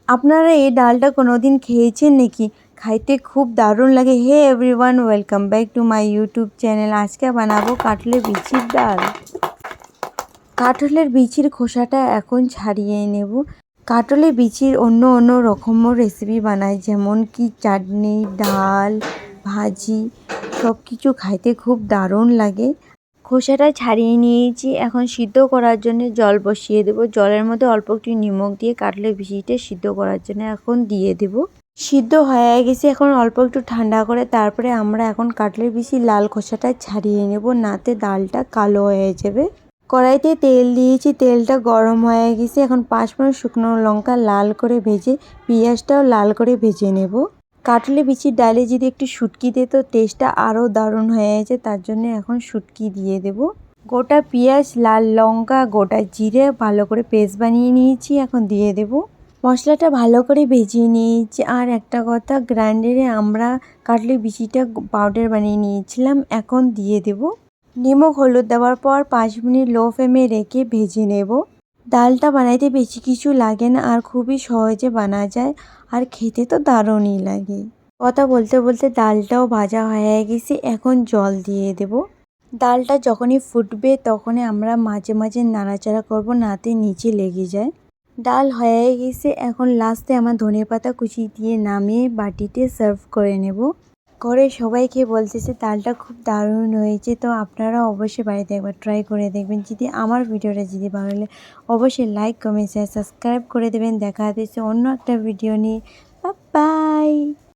আপনারা এই ডালটা কোনোদিন খেয়েছেন নাকি? খাইতে খুব দারুণ লাগে। Hey everyone, welcome back to my YouTube channel. আজকে বানাবো কাঁঠালের বিচির ডাল। কাঁঠালের বিচির খোসাটা এখন ছাড়িয়ে নেব। কাঁঠালের বিচির অন্য রকমও রেসিপি বানাই, যেমন কি চাটনি, ডাল, ভাজি, সব কিছু খাইতে খুব দারুণ লাগে। খোসাটা ছাড়িয়ে নিয়েছি, এখন সিদ্ধ করার জন্য জল বসিয়ে দেব। জলের মধ্যে অল্প একটু নিমখ দিয়ে কাঁঠালের বিচিটা সিদ্ধ করার জন্য এখন দিয়ে দেব। সিদ্ধ হয়ে গেছে, এখন অল্প একটু ঠান্ডা করে তারপরে আমরা এখন কাঁঠালের বিচির লাল খোসাটা ছাড়িয়ে নেব, নাতে ডালটা কালো হয়ে যাবে। কড়াইতে তেল দিয়েছি, তেলটা গরম হয়ে গেছে। এখন 5 মিনিট শুকনো লঙ্কা লাল করে ভেজে পেঁয়াজটাও লাল করে ভেজে নেব। কাঁঠালের বিচির ডালে যদি একটু শুটকি দিই তো টেস্টটা আরও দারুণ হয়ে যায়, তার জন্য এখন শুটকি দিয়ে দেব। গোটা পেঁয়াজ, লাল লঙ্কা, গোটা জিরে ভালো করে পেস্ট বানিয়ে নিয়েছি, এখন দিয়ে দেব। মশলাটা ভালো করে ভেজে নিয়েছি। আর একটা কথা, গ্রাইন্ডারে আমরা কাঁঠালের বিচিটা পাউডার বানিয়ে নিয়েছিলাম, এখন দিয়ে দেব। নিমখ হলুদ দেওয়ার পর 5 মিনিট লো ফ্লেমে রেখে ভেজে নেব। ডালটা বানাইতে বেশি কিছু লাগে না আর খুবই সহজে বানা যায়, আর খেতে তো দারুণই লাগে। কথা বলতে বলতে ডালটাও ভাজা হয়ে গেছে, এখন জল দিয়ে দেব। ডালটা যখনই ফুটবে তখনই আমরা মাঝে মাঝে নাড়াচাড়া করব, নাতে নিচে লেগে যায়। ডাল হয়ে গেছে, এখন লাস্টে আমার ধনেপাতা কুচি দিয়ে নামিয়ে বাটিতে সার্ভ করে নেব। করে সবাইকে বলতেছে ডালটা খুব দারুণ হয়েছে। তো আপনারা অবশ্যই বাড়িতে একবার ট্রাই করে দেখবেন। যদি আমার ভিডিওটা যদি ভালো লাগে অবশ্যই লাইক, কমেন্ট, শেয়ার, সাবস্ক্রাইব করে দেবেন। দেখা হচ্ছে অন্য একটা ভিডিও নিয়ে। Bye bye.